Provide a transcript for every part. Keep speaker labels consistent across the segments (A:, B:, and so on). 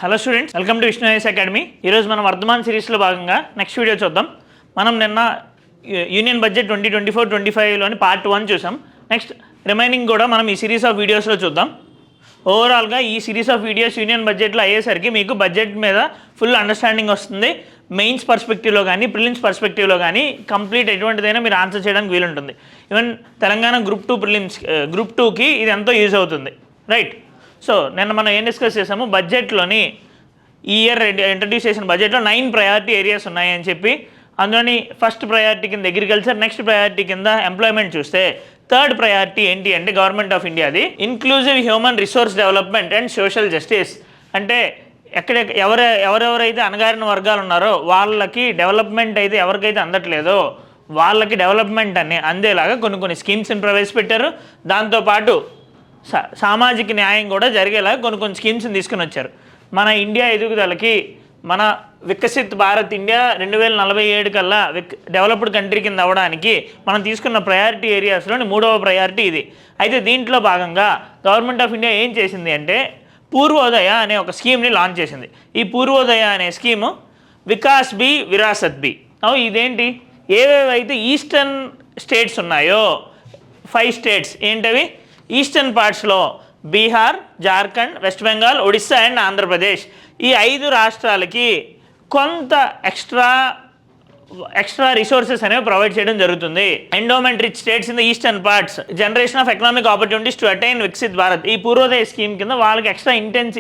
A: Hello students, welcome to Vishnu IAS academy. ఈరోజు మనం వర్ధమాన్ సిరీస్లో భాగంగా నెక్స్ట్ వీడియో చూద్దాం. మనం నిన్న యూనియన్ బడ్జెట్ 2024-25లోని పార్ట్ 1 చూసాం. నెక్స్ట్ రిమైనింగ్ కూడా మనం ఈ సిరీస్ ఆఫ్ వీడియోస్లో చూద్దాం. ఓవరాల్గా ఈ సిరీస్ ఆఫ్ వీడియోస్ యూనియన్ బడ్జెట్లో అయ్యేసరికి మీకు బడ్జెట్ మీద ఫుల్ అండర్స్టాండింగ్ వస్తుంది. మెయిన్స్ పర్స్పెక్టివ్లో కానీ ప్రిలిమ్స్ పర్స్పెక్టివ్లో కానీ కంప్లీట్ ఎటువంటిదైనా మీరు ఆన్సర్ చేయడానికి వీలుంటుంది. Even Telangana group 2 prelims group 2కి ఇది ఎంతో యూజ్ అవుతుంది, రైట్? సో నిన్న మనం ఏం డిస్కస్ చేసాము, బడ్జెట్లోని ఈ ఇయర్ ఇంట్రడ్యూస్ చేసిన బడ్జెట్లో 9 ప్రయారిటీ ఏరియాస్ ఉన్నాయని చెప్పి, అందులోని ఫస్ట్ ప్రయారిటీ కింద అగ్రికల్చర్, నెక్స్ట్ ప్రయారిటీ కింద ఎంప్లాయ్మెంట్ చూస్తే, థర్డ్ ప్రయారిటీ ఏంటి అంటే గవర్నమెంట్ ఆఫ్ ఇండియాది inclusive human resource development and social justice. అంటే ఎవరెవరైతే అణగారిన వర్గాలు ఉన్నారో వాళ్ళకి డెవలప్మెంట్ అయితే ఎవరికైతే అందట్లేదో వాళ్ళకి డెవలప్మెంట్ అందేలాగా కొన్ని స్కీమ్స్ని ప్రవేశపెట్టారు. దాంతోపాటు సామాజిక న్యాయం కూడా జరిగేలా కొన్ని స్కీమ్స్ని తీసుకుని వచ్చారు. మన ఇండియా ఎదుగుదలకి, మన వికసిత్ భారత్ ఇండియా 2047 కల్లా డెవలప్డ్ కంట్రీ కింద అవ్వడానికి మనం తీసుకున్న ప్రయారిటీ ఏరియాస్లోని 3వ ప్రయారిటీ ఇది. అయితే దీంట్లో భాగంగా గవర్నమెంట్ ఆఫ్ ఇండియా ఏం చేసింది అంటే పూర్వోదయ అనే ఒక స్కీమ్ని లాంచ్ చేసింది. ఈ పూర్వోదయ అనే స్కీము వికాస్ బి విరాసత్ బి. ఇదేంటి, ఏవేవైతే ఈస్టర్న్ స్టేట్స్ ఉన్నాయో 5 స్టేట్స్ ఏంటవి, ఈస్టర్న్ పార్ట్స్లో బీహార్, జార్ఖండ్, వెస్ట్ బెంగాల్, ఒడిస్సా అండ్ ఆంధ్రప్రదేశ్, ఈ 5 రాష్ట్రాలకి కొంత ఎక్స్ట్రా రిసోర్సెస్ అనేవి ప్రొవైడ్ చేయడం జరుగుతుంది. Endowment rich states in the eastern parts, generation of economic opportunities to attain Viksit Bharat, ఈ పూర్వోదయ స్కీమ్ కింద వాళ్ళకి ఎక్స్ట్రా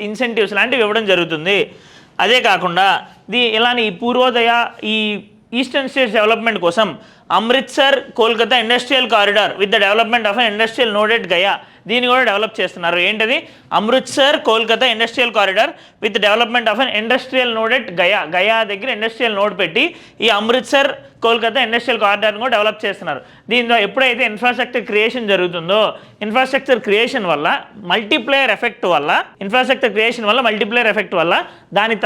A: ఇన్సెంటివ్స్ లాంటివి ఇవ్వడం జరుగుతుంది. అదే కాకుండా ఇలానే ఈ పూర్వోదయ ఈ ఈస్టర్న్ స్టేట్స్ డెవలప్మెంట్ కోసం Amritsar Kolkata industrial corridor with the development of industrial node at Gaya, దీన్ని కూడా డెవలప్ చేస్తున్నారు. ఏంటది, Amritsar Kolkata industrial corridor with development of industrial node at Gaya దగ్గర ఇండస్ట్రియల్ నోడ్ పెట్టి ఈ అమృత్సర్ కోల్కతా ఇండస్ట్రియల్ కారిడార్ని కూడా డెవలప్ చేస్తున్నారు. దీంతో ఎప్పుడైతే ఇన్ఫ్రాస్ట్రక్చర్ క్రియేషన్ జరుగుతుందో, ఇన్ఫ్రాస్ట్రక్చర్ క్రియేషన్ వల్ల మల్టీప్లేయర్ ఎఫెక్ట్ వల్ల దాని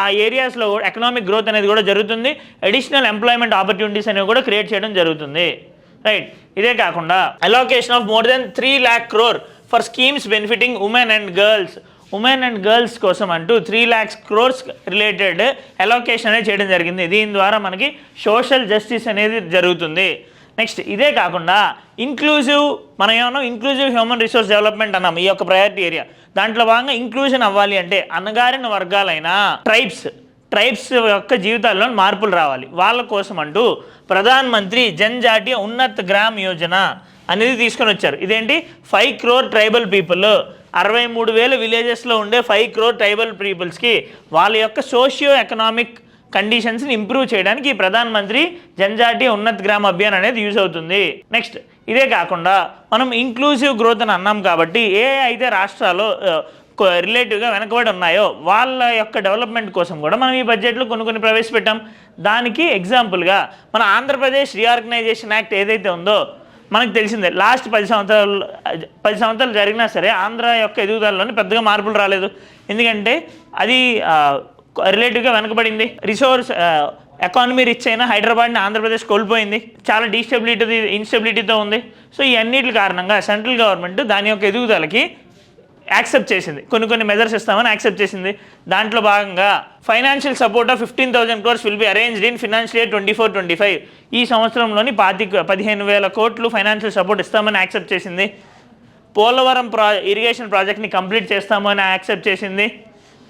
A: ఆ ఏరియాస్లో ఎకనామిక్ గ్రోత్ అనేది కూడా జరుగుతుంది. అడిషనల్ ఎంప్లాయ్మెంట్ ఆపర్చునిటీస్ అనేవి కూడా క్రియేట్ చేయడం జరుగుతుంది, రైట్? ఇదే కాకుండా allocation of more than 3 lakh crore for schemes benefiting women and girls కోసం అంటూ 3 lakhs crores రిలేటెడ్ అలోకేషన్ అనేది చేయడం జరిగింది. దీని ద్వారా మనకి సోషల్ జస్టిస్ అనేది జరుగుతుంది. నెక్స్ట్ ఇదే కాకుండా మనం ఏమన్నా ఇంక్లూజివ్ హ్యూమన్ రిసోర్స్ డెవలప్మెంట్ అన్నాం ఈ యొక్క ప్రయారిటీ ఏరియా. దాంట్లో భాగంగా ఇంక్లూజన్ అవ్వాలి అంటే అణగారిన వర్గాలైన ట్రైబ్స్ యొక్క జీవితాల్లో మార్పులు రావాలి. వాళ్ళ కోసం అంటూ ప్రధాన్ మంత్రి జనజాతీయ ఉన్నత్ గ్రామ్ యోజన అనేది తీసుకొని వచ్చారు. ఇదేంటి, 5 crore ట్రైబల్ పీపుల్, 63,000 విలేజెస్లో ఉండే 5 crore ట్రైబల్ పీపుల్స్కి వాళ్ళ యొక్క సోషియో ఎకనామిక్ కండిషన్స్ని ఇంప్రూవ్ చేయడానికి ఈ ప్రధాన్ మంత్రి జనజాతీయ ఉన్నత్ గ్రామ్ అభియాన్ అనేది యూజ్ అవుతుంది. నెక్స్ట్ ఇదే కాకుండా మనం ఇంక్లూజివ్ గ్రోత్ అని అన్నాం కాబట్టి ఏ అయితే రాష్ట్రాలు రిలేటివ్గా వెనకబడి ఉన్నాయో వాళ్ళ యొక్క డెవలప్మెంట్ కోసం కూడా మనం ఈ బడ్జెట్లో కొన్ని ప్రవేశపెట్టాం. దానికి ఎగ్జాంపుల్గా మన ఆంధ్రప్రదేశ్ రీఆర్గనైజేషన్ యాక్ట్ ఏదైతే ఉందో మనకు తెలిసిందే. లాస్ట్ 10 సంవత్సరాలు జరిగినా సరే ఆంధ్ర యొక్క ఎదుగుదలలోని పెద్దగా మార్పులు రాలేదు. ఎందుకంటే అది రిలేటివ్గా వెనకబడింది. ఎకానమీ రిచ్ అయినా హైదరాబాద్ని ఆంధ్రప్రదేశ్ కోల్పోయింది. చాలా ఇన్స్టెబిలిటీతో ఉంది. సో ఈ అన్నిటి కారణంగా సెంట్రల్ గవర్నమెంట్ దాని యొక్క ఎదుగుదలకి యాక్సెప్ట్ చేసింది, కొన్ని మెజర్స్ ఇస్తామని యాక్సెప్ట్ చేసింది. దాంట్లో భాగంగా financial support of 15,000 crores will be arranged in financial year 24-25. ఈ సంవత్సరంలోని 15,000 కోట్లు ఫైనాన్షియల్ సపోర్ట్ ఇస్తామని యాక్సెప్ట్ చేసింది. పోలవరం ఇరిగేషన్ ప్రాజెక్ట్ని కంప్లీట్ చేస్తామని యాక్సెప్ట్ చేసింది.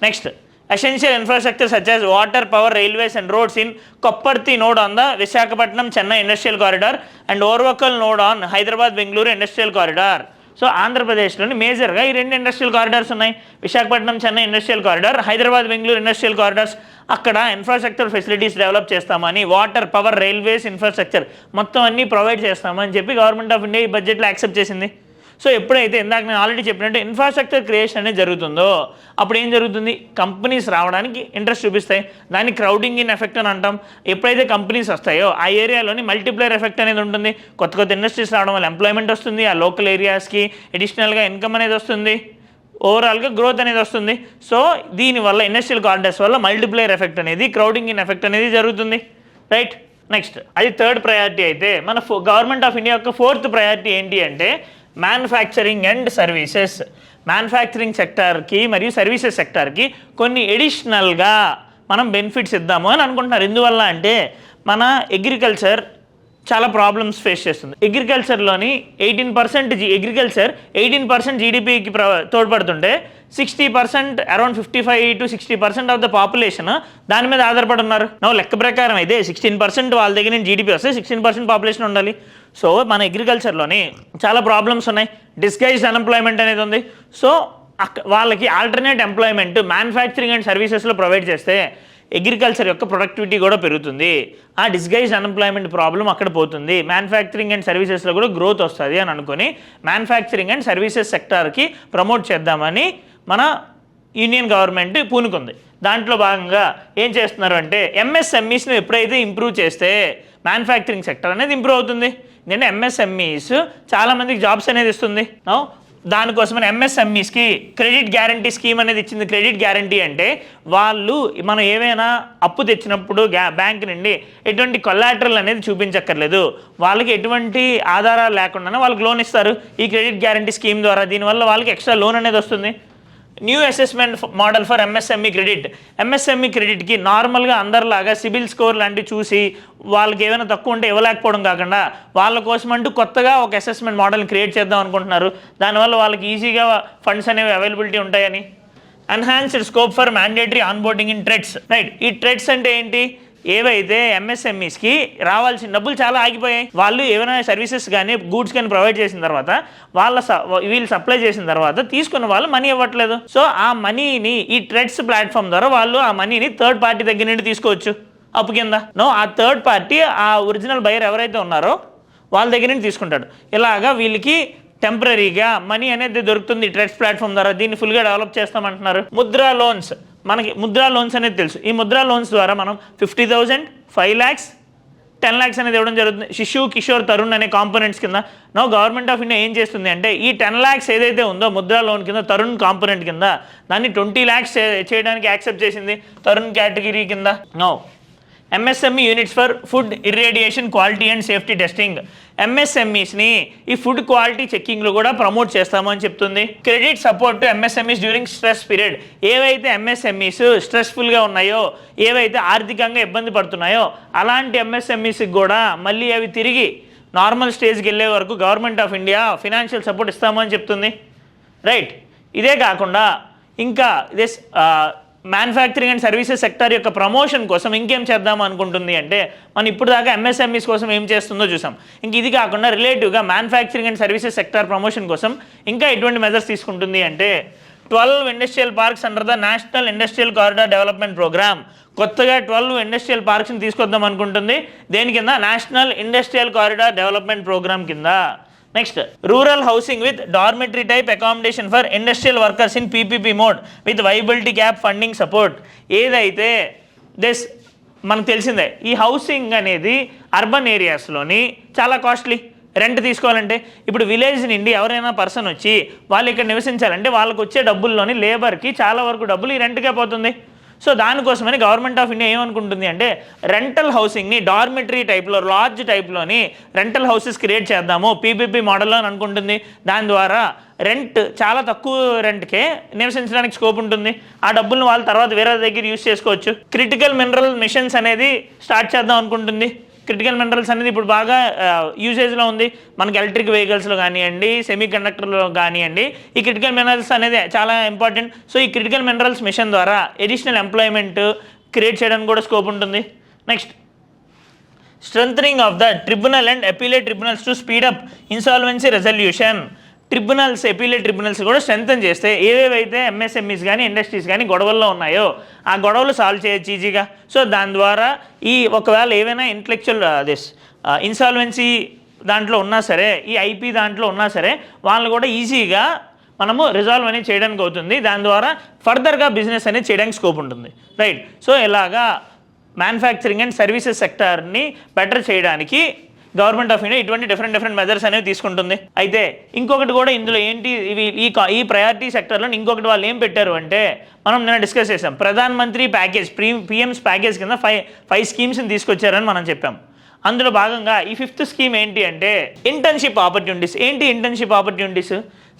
A: Next essential infrastructure such as water, power, railways and roads in Kopparthi node on the Visakhapatnam Chennai industrial corridor and Orvakkal node on Hyderabad Bengaluru industrial corridor. So ఆంధ్రప్రదేశ్లోని మేజర్గా ఈ 2 industrial corridors ఉన్నాయి, Visakhapatnam Chennai industrial corridor, Hyderabad Bengaluru industrial corridors. అక్కడ infrastructure facilities develop చేస్తామని, water, power, railways infrastructure మొత్తం అన్నీ provide చేస్తామని చెప్పి గవర్నమెంట్ ఆఫ్ ఇండియా ఈ బడ్జెట్లో యాక్సెప్ట్ చేసింది. సో ఎప్పుడైతే ఇందాక నేను ఆల్రెడీ చెప్పినట్టు ఇన్ఫ్రాస్ట్రక్చర్ క్రియేషన్ అనేది జరుగుతుందో అప్పుడు ఏం జరుగుతుంది, కంపెనీస్ రావడానికి ఇంట్రెస్ట్ చూపిస్తాయి. దాన్ని క్రౌడింగ్ ఇన్ ఎఫెక్ట్ అని అంటాం. ఎప్పుడైతే కంపెనీస్ వస్తాయో ఆ ఏరియాలోని మల్టిప్లైర్ ఎఫెక్ట్ అనేది ఉంటుంది. కొత్త ఇండస్ట్రీస్ రావడం వల్ల ఎంప్లాయ్మెంట్ వస్తుంది, ఆ లోకల్ ఏరియాస్కి అడిషనల్గా ఇన్కమ్ అనేది వస్తుంది, ఓవరాల్గా గ్రోత్ అనేది వస్తుంది. సో దీనివల్ల ఇండస్ట్రియల్ కారిడార్స్ వల్ల మల్టిప్లైర్ ఎఫెక్ట్ అనేది, క్రౌడింగ్ ఇన్ ఎఫెక్ట్ అనేది జరుగుతుంది, రైట్? నెక్స్ట్ అది థర్డ్ ప్రయారిటీ అయితే మన గవర్నమెంట్ ఆఫ్ ఇండియా యొక్క 4th ప్రయారిటీ ఏంటి అంటే మ్యానుఫ్యాక్చరింగ్ అండ్ సర్వీసెస్. మ్యానుఫ్యాక్చరింగ్ సెక్టార్కి మరియు సర్వీసెస్ సెక్టార్కి కొన్ని ఎడిషనల్గా మనం బెనిఫిట్స్ ఇద్దాము అని అనుకుంటున్నారు. ఎందువల్ల అంటే మన అగ్రికల్చర్ చాలా ప్రాబ్లమ్స్ ఫేస్ చేస్తుంది. అగ్రికల్చర్లోని 18% జీడిపికి తోడ్పడుతుంటే 60%, around 55 to 60% of the population దాని మీద ఆధారపడి ఉన్నారు. లెక్క ప్రకారం అయితే 16% వాళ్ళ దగ్గర నుంచి జీడిపి వస్తే 16% పాపులేషన్ ఉండాలి. సో మన అగ్రికల్చర్లోని చాలా ప్రాబ్లమ్స్ ఉన్నాయి. డిస్గైజ్డ్ అన్ఎంప్లాయ్మెంట్ అనేది ఉంది. సో వాళ్ళకి ఆల్టర్నేట్ ఎంప్లాయ్మెంట్ మ్యానుఫ్యాక్చరింగ్ అండ్ సర్వీసెస్లో ప్రొవైడ్ చేస్తే అగ్రికల్చర్ యొక్క ప్రొడక్టివిటీ కూడా పెరుగుతుంది. ఆ డిస్గైజ్డ్ అన్ఎంప్లాయ్మెంట్ ప్రాబ్లం అక్కడ పోతుంది. మ్యానుఫ్యాక్చరింగ్ అండ్ సర్వీసెస్లో కూడా గ్రోత్ వస్తుంది అని అనుకుని మ్యానుఫ్యాక్చరింగ్ అండ్ సర్వీసెస్ సెక్టార్కి ప్రమోట్ చేద్దామని మన యూనియన్ గవర్నమెంట్ పూనుకుంది. దాంట్లో భాగంగా ఏం చేస్తున్నారు అంటే ఎంఎస్ఎంఈస్ని ఎప్పుడైతే ఇంప్రూవ్ చేస్తే మ్యానుఫ్యాక్చరింగ్ సెక్టర్ అనేది ఇంప్రూవ్ అవుతుంది. ఎందుకంటే ఎంఎస్ఎంఈస్ చాలామందికి జాబ్స్ అనేది ఇస్తుంది. దానికోసమని ఎంఎస్ఎంఈస్కి క్రెడిట్ గ్యారంటీ స్కీమ్ అనేది ఇచ్చింది. క్రెడిట్ గ్యారంటీ అంటే వాళ్ళు మనం ఏవైనా అప్పు తెచ్చినప్పుడు బ్యాంక్ నుండి ఎటువంటి కొలాటరల్ అనేది చూపించక్కర్లేదు. వాళ్ళకి ఎటువంటి ఆధారాలు లేకుండానే వాళ్ళకి లోన్ ఇస్తారు ఈ క్రెడిట్ గ్యారంటీ స్కీమ్ ద్వారా. దీనివల్ల వాళ్ళకి ఎక్స్ట్రా లోన్ అనేది వస్తుంది. New assessment model for MSME credit. MSME క్రెడిట్కి నార్మల్గా అందరిలాగా సిబిల్ స్కోర్ లాంటివి చూసి వాళ్ళకి ఏమైనా తక్కువ ఉంటే ఇవ్వలేకపోవడం కాకుండా వాళ్ళ కోసం అంటూ కొత్తగా ఒక అసెస్మెంట్ మోడల్ని క్రియేట్ చేద్దాం అనుకుంటున్నారు. దానివల్ల వాళ్ళకి ఈజీగా ఫండ్స్ అనేవి అవైలబిలిటీ ఉంటాయని. Enhanced scope for mandatory onboarding in TReDS. Right, ఈ ట్రెడ్స్ అంటే ఏంటి? ఏవైతే ఎంఎస్ఎంఈస్కి రావాల్సిన డబ్బులు చాలా ఆగిపోయాయి. వాళ్ళు ఏమైనా సర్వీసెస్ కానీ గూడ్స్ కానీ ప్రొవైడ్ చేసిన తర్వాత వీళ్ళు సప్లై చేసిన తర్వాత తీసుకున్న వాళ్ళు మనీ ఇవ్వట్లేదు. సో ఆ మనీని ఈ ట్రెడ్స్ ప్లాట్ఫామ్ ద్వారా వాళ్ళు ఆ మనీని థర్డ్ పార్టీ దగ్గర నుండి తీసుకోవచ్చు అప్పు కింద. ఆ థర్డ్ పార్టీ ఆ ఒరిజినల్ బయర్ ఎవరైతే ఉన్నారో వాళ్ళ దగ్గర నుండి తీసుకుంటాడు. ఇలాగా వీళ్ళకి టెంపరీగా మనీ అనేది దొరుకుతుంది ట్రెడ్స్ ప్లాట్ఫామ్ ద్వారా. దీన్ని ఫుల్గా డెవలప్ చేస్తామంటున్నారు. ముద్రా లోన్స్. మనకి ముద్రా లోన్స్ అనేది తెలుసు. ఈ ముద్రా లోన్స్ ద్వారా మనం 50,000, 5 lakhs, 10 lakhs అనేది ఇవ్వడం జరుగుతుంది. శిశు, కిషోర్, తరుణ్ అనే కాంపోనెంట్స్ కింద. గవర్నమెంట్ ఆఫ్ ఇండియా ఏం చేస్తుంది అంటే ఈ 10 lakhs ఏదైతే ఉందో ముద్రా లోన్ కింద తరుణ్ కాంపోనెంట్ కింద దాన్ని 20 lakhs చేయడానికి యాక్సెప్ట్ చేసింది తరుణ్ కేటగిరీ కింద. MSME units for food irradiation quality and safety testing. ఎంఎస్ఎంఈస్ని ఈ ఫుడ్ క్వాలిటీ చెక్కింగ్లో కూడా ప్రమోట్ చేస్తామని చెప్తుంది. Credit support to MSMEs during stress period. ఏవైతే ఎంఎస్ఎంఈస్ స్ట్రెస్ఫుల్గా ఉన్నాయో, ఏవైతే ఆర్థికంగా ఇబ్బంది పడుతున్నాయో అలాంటి ఎంఎస్ఎంఈస్కి కూడా మళ్ళీ అవి తిరిగి నార్మల్ స్టేజ్కి వెళ్ళే వరకు government of India financial support ఇస్తామని చెప్తుంది. రైట్, ఇదే కాకుండా ఇంకా this manufacturing and services sector యొక్క ప్రమోషన్ కోసం ఇంకేం చేద్దాం అనుకుంటుంది అంటే మనం ఇప్పుడు దాకా ఎంఎస్ఎంఈస్ కోసం ఏం చేస్తుందో చూసాం. ఇంక ఇది కాకుండా రిలేటివ్గా manufacturing and services sector promotion కోసం ఇంకా ఎటువంటి మెజర్స్ తీసుకుంటుంది అంటే 12 industrial parks under the national industrial corridor development programme. కొత్తగా 12 ఇండస్ట్రియల్ పార్క్స్ని తీసుకొద్దాం అనుకుంటుంది. దేని కింద? National industrial corridor development programme కింద. Next, rural housing with dormitory type accommodation for industrial workers in PPP mode with viability gap funding support. ఏదైతే మనకు తెలిసిందే ఈ హౌసింగ్ అనేది అర్బన్ ఏరియాస్లోని చాలా కాస్ట్లీ. రెంట్ తీసుకోవాలంటే ఇప్పుడు విలేజ్ నుండి ఎవరైనా పర్సన్ వచ్చి వాళ్ళు ఇక్కడ నివసించాలంటే వాళ్ళకు వచ్చే డబ్బుల్లోని లేబర్కి చాలా వరకు డబ్బులు ఈ రెంట్కే పోతుంది. సో దానికోసమని గవర్నమెంట్ ఆఫ్ ఇండియా ఏమనుకుంటుంది అంటే రెంటల్ హౌసింగ్ని డార్మెటరీ టైప్లో, లార్జ్ టైప్లోని రెంటల్ హౌసెస్ క్రియేట్ చేద్దాము పీపీపీ మోడల్లో అని అనుకుంటుంది. దాని ద్వారా రెంట్ చాలా తక్కువ రెంట్కే నివసించడానికి స్కోప్ ఉంటుంది. ఆ డబ్బులను వాళ్ళు తర్వాత వేరే దగ్గర యూజ్ చేసుకోవచ్చు. క్రిటికల్ మినరల్ మిషన్స్ అనేది స్టార్ట్ చేద్దాం అనుకుంటుంది. క్రిటికల్ మినరల్స్ అనేది ఇప్పుడు బాగా యూసేజ్లో ఉంది. మనకి ఎలక్ట్రిక్ వెహికల్స్లో కానివ్వండి, సెమీ కండక్టర్లో కానివ్వండి, ఈ క్రిటికల్ మినరల్స్ అనేది చాలా ఇంపార్టెంట్. సో ఈ క్రిటికల్ మినరల్స్ మిషన్ ద్వారా ఎడిషనల్ ఎంప్లాయ్మెంట్ క్రియేట్ చేయడానికి కూడా స్కోప్ ఉంటుంది. Next, strengthening of the tribunal and appellate tribunals to speed up insolvency resolution. Tribunals, appellate tribunals కూడా స్ట్రెంథన్ చేస్తే ఏవేవైతే ఎంఎస్ఎంఈస్ కానీ ఇండస్ట్రీస్ కానీ గొడవల్లో ఉన్నాయో ఆ గొడవలు సాల్వ్ చేయొచ్చు ఈజీగా. సో దాని ద్వారా ఒకవేళ ఏవైనా ఇంటలెక్చువల్ ఇన్సాల్వెన్సీ దాంట్లో ఉన్నా సరే, ఈ ఐపీ దాంట్లో ఉన్నా సరే వాళ్ళని కూడా ఈజీగా మనము రిజాల్వ్ అనేది చేయడానికి అవుతుంది. దాని ద్వారా ఫర్దర్గా బిజినెస్ అనేది చేయడానికి స్కోప్ ఉంటుంది. రైట్, సో ఇలాగా మ్యానుఫ్యాక్చరింగ్ అండ్ సర్వీసెస్ సెక్టార్ని బెటర్ చేయడానికి గవర్నమెంట్ ఆఫ్ ఇండియా ఇటువంటి డిఫరెంట్ మెజర్స్ అనేవి తీసుకుంటుంది. అయితే ఇంకొకటి కూడా ఇందులో ఏంటి, ఈ ప్రయారిటీ సెక్టర్లో ఇంకొకటి వాళ్ళు ఏం పెట్టారు అంటే మనం నిన్న డిస్కస్ చేసాం. Pradhan Mantri package, PM's package కింద 5 స్కీమ్స్ని తీసుకొచ్చారని మనం చెప్పాం. అందులో భాగంగా ఈ 5th స్కీమ్ ఏంటి అంటే ఇంటర్న్షిప్ ఆపర్చునిటీస్. ఏంటి internship opportunities?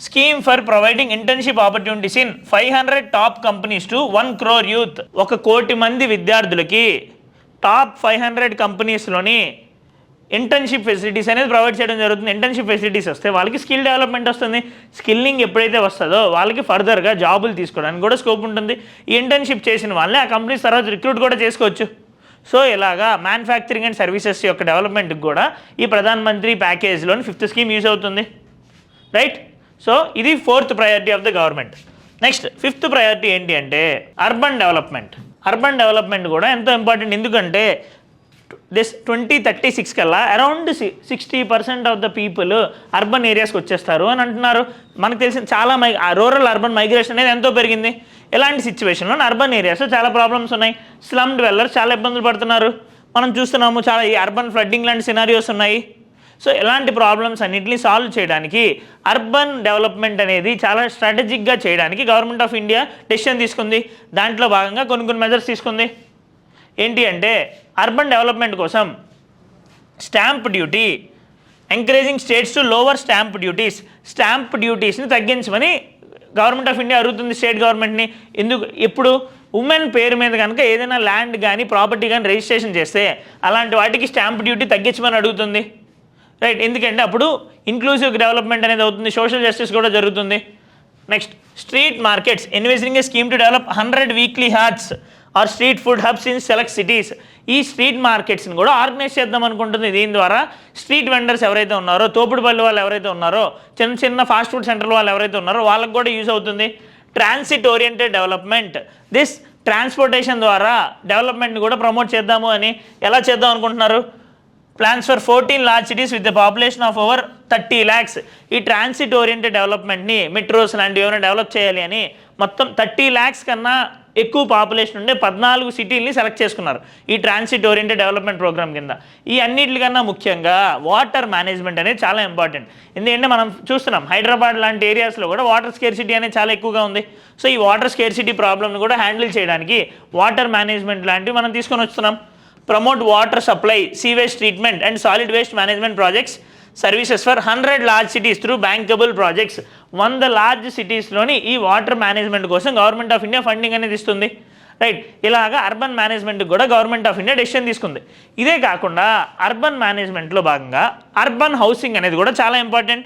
A: Scheme for providing internship opportunities in 500 top companies to 1 crore youth. 1 కోటి మంది విద్యార్థులకి టాప్ 500 కంపెనీస్లోని ఇంటర్న్షిప్ ఫెసిలిటీస్ అనేది ప్రొవైడ్ చేయడం జరుగుతుంది. ఇంటర్న్షిప్ ఫెసిలిటీస్ వస్తే వాళ్ళకి స్కిల్ డెవలప్మెంట్ వస్తుంది. స్కిల్లింగ్ ఎప్పుడైతే వస్తుందో వాళ్ళకి ఫర్దర్గా జాబులు తీసుకోవడానికి కూడా స్కోప్ ఉంటుంది. ఈ ఇంటర్న్షిప్ చేసిన వాళ్ళని ఆ కంపెనీస్ తర్వాత రిక్రూట్ కూడా చేసుకోవచ్చు. సో ఇలాగా మ్యానుఫ్యాక్చరింగ్ అండ్ సర్వీసెస్ యొక్క డెవలప్మెంట్కి కూడా ఈ Pradhan Mantri ప్యాకేజ్లోని 5th scheme use అవుతుంది. రైట్. సో ఇది 4th priority of the government. Next 5th priority ఏంటి అంటే అర్బన్ డెవలప్మెంట్. అర్బన్ డెవలప్మెంట్ కూడా ఎంతో ఇంపార్టెంట్. ఎందుకంటే 2036 కల్లా around 60% of the people urban ఏరియాస్కి వచ్చేస్తారు అని అంటున్నారు. మనకు తెలిసిన చాలా రూరల్ అర్బన్ మైగ్రేషన్ అనేది ఎంతో పెరిగింది. ఇలాంటి సిచ్యువేషన్లో అర్బన్ ఏరియాస్లో చాలా ప్రాబ్లమ్స్ ఉన్నాయి. స్లమ్ డెవలపర్స్ చాలా ఇబ్బందులు పడుతున్నారు. మనం చూస్తున్నాము చాలా ఈ అర్బన్ ఫ్లడ్డింగ్ లాంటి సినారియోస్ ఉన్నాయి. సో ఇలాంటి ప్రాబ్లమ్స్ అన్నింటినీ సాల్వ్ చేయడానికి అర్బన్ డెవలప్మెంట్ అనేది చాలా స్ట్రాటజిక్గా చేయడానికి గవర్నమెంట్ ఆఫ్ ఇండియా డెసిషన్ తీసుకుంది. దాంట్లో భాగంగా కొన్ని మెజర్స్ తీసుకుంది. ఏంటి అంటే అర్బన్ డెవలప్మెంట్ కోసం stamp duty, encouraging states to lower stamp duties. Stamp డ్యూటీస్ని తగ్గించమని గవర్నమెంట్ ఆఫ్ ఇండియా అడుగుతుంది స్టేట్ గవర్నమెంట్ని. ఎప్పుడు ఉమెన్ పేరు మీద కనుక ఏదైనా ల్యాండ్ కానీ ప్రాపర్టీ కానీ రిజిస్ట్రేషన్ చేస్తే అలాంటి వాటికి స్టాంప్ డ్యూటీ తగ్గించమని అడుగుతుంది. రైట్. ఎందుకంటే అప్పుడు ఇంక్లూజివ్ డెవలప్మెంట్ అనేది అవుతుంది, సోషల్ జస్టిస్ కూడా జరుగుతుంది. Next street markets. Envisaging a scheme to develop 100 weekly haats or street food hubs in select cities. ఈ స్ట్రీట్ మార్కెట్స్ని కూడా ఆర్గనైజ్ చేద్దాం అనుకుంటుంది. దీని ద్వారా స్ట్రీట్ వెండర్స్ ఎవరైతే ఉన్నారో, తోపుడు పల్లి వాళ్ళు ఎవరైతే ఉన్నారో, చిన్న చిన్న ఫాస్ట్ ఫుడ్ సెంటర్ వాళ్ళు ఎవరైతే ఉన్నారో వాళ్ళకి కూడా యూజ్ అవుతుంది. Transit oriented development. This transportation ద్వారా డెవలప్మెంట్ని కూడా ప్రమోట్ చేద్దాము అని ఎలా చేద్దాం అనుకుంటున్నారు? Plans for 14 large cities with the population of over 30 lakhs. ఈ ట్రాన్సిట్ ఓరియంటెడ్ డెవలప్మెంట్ని మెట్రోస్ లాంటివి ఏమైనా డెవలప్ చేయాలి అని మొత్తం 30 lakhs కన్నా ఎక్కువ పాపులేషన్ ఉండే 14 సిటీల్ని సెలెక్ట్ చేసుకున్నారు ఈ ట్రాన్సిట్ ఓరియంటెడ్ డెవలప్మెంట్ ప్రోగ్రామ్ కింద. ఈ అన్నిటికన్నా ముఖ్యంగా వాటర్ మేనేజ్మెంట్ అనేది చాలా ఇంపార్టెంట్. ఎందుకంటే మనం చూస్తున్నాం హైదరాబాద్ లాంటి ఏరియాస్లో కూడా వాటర్ స్కేర్సిటీ అనేది చాలా ఎక్కువగా ఉంది. సో ఈ వాటర్ స్కేర్సిటీ ప్రాబ్లమ్ని కూడా హ్యాండిల్ చేయడానికి వాటర్ మేనేజ్మెంట్ లాంటివి మనం తీసుకొని వస్తున్నాం. Promote water supply, sewage treatment and solid waste management projects services for 100 large cities through bankable projects. 100 large సిటీస్లోని ఈ వాటర్ మేనేజ్మెంట్ కోసం గవర్నమెంట్ ఆఫ్ ఇండియా ఫండింగ్ అనేది ఇస్తుంది. రైట్. ఇలాగా అర్బన్ మేనేజ్మెంట్కి కూడా గవర్నమెంట్ ఆఫ్ ఇండియా డెసిషన్ తీసుకుంది. ఇదే కాకుండా అర్బన్ మేనేజ్మెంట్లో భాగంగా అర్బన్ హౌసింగ్ అనేది కూడా చాలా ఇంపార్టెంట్.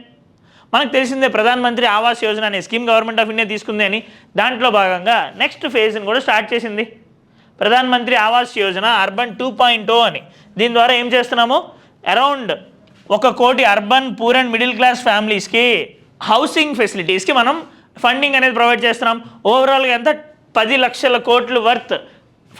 A: మనకు తెలిసిందే ప్రధాన్ మంత్రి ఆవాస్ యోజన అనే స్కీమ్ గవర్నమెంట్ ఆఫ్ ఇండియా తీసుకుంది అని. దాంట్లో భాగంగా నెక్స్ట్ ఫేజ్ని కూడా స్టార్ట్ చేసింది. ప్రధాన్ మంత్రి ఆవాస్ యోజన అర్బన్ 2.0 అని. దీని ద్వారా ఏం చేస్తున్నాము? Around 1 crore urban poor and middle class ఫ్యామిలీస్కి హౌసింగ్ ఫెసిలిటీస్కి మనం ఫండింగ్ అనేది ప్రొవైడ్ చేస్తున్నాం. ఓవరాల్గా ఎంత 10 లక్షల కోట్లు వర్త్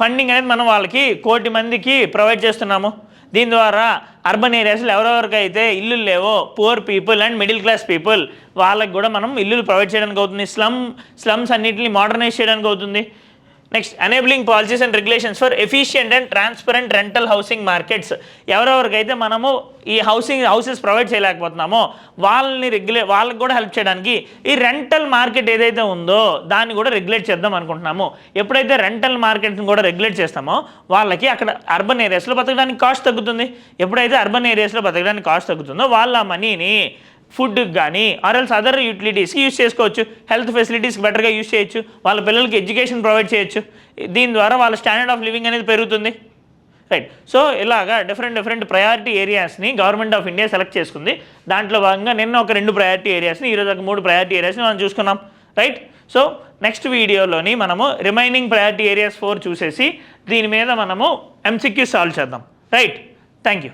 A: ఫండింగ్ అనేది మనం వాళ్ళకి 1 కోటి మందికి ప్రొవైడ్ చేస్తున్నాము. దీని ద్వారా అర్బన్ ఏరియాస్లో ఎవరెవరికైతే ఇల్లులు లేవో, poor people and middle class people వాళ్ళకి కూడా మనం ఇల్లులు ప్రొవైడ్ చేయడానికి అవుతుంది. స్లమ్స్ అన్నింటినీ మోడర్నైజ్ చేయడానికి అవుతుంది. Next enabling policies and regulations for efficient and transparent rental housing markets. ఎవరెవరికైతే మనము ఈ హౌసెస్ ప్రొవైడ్ చేయలేకపోతున్నామో వాళ్ళకి కూడా హెల్ప్ చేయడానికి ఈ రెంటల్ మార్కెట్ ఏదైతే ఉందో దాన్ని కూడా రెగ్యులేట్ చేద్దాం అనుకుంటున్నాము. ఎప్పుడైతే రెంటల్ మార్కెట్ని కూడా రెగ్యులేట్ చేస్తామో వాళ్ళకి అక్కడ అర్బన్ ఏరియాస్లో బతకడానికి కాస్ట్ తగ్గుతుంది. ఎప్పుడైతే అర్బన్ ఏరియాస్లో బతకడానికి కాస్ట్ తగ్గుతుందో వాళ్ళ మనీని ఫుడ్కి కానీ ఆర్ఎల్స్ అదర్ యూటిలిటీస్కి యూజ్ చేసుకోవచ్చు. హెల్త్ ఫెసిలిటీస్కి బెటర్గా యూజ్ చేయొచ్చు. వాళ్ళ పిల్లలకి ఎడ్యుకేషన్ ప్రొవైడ్ చేయొచ్చు. దీని ద్వారా వాళ్ళ స్టాండర్డ్ ఆఫ్ లివింగ్ అనేది పెరుగుతుంది. రైట్. సో ఇలాగా డిఫరెంట్ ప్రయారిటీ ఏరియాస్ని గవర్నమెంట్ ఆఫ్ ఇండియా సెలెక్ట్ చేసుకుంది. దాంట్లో భాగంగా నిన్న ఒక 2 ప్రయారిటీ ఏరియాస్ని, ఈరోజు ఒక 3 ప్రయారిటీ ఏరియాస్ని మనం చూసుకున్నాం. రైట్. సో నెక్స్ట్ వీడియోలోని మనము రిమైనింగ్ ప్రయారిటీ ఏరియాస్ 4 చూసేసి దీని మీద మనము MCQ సాల్వ్ చేద్దాం. రైట్. Thank you.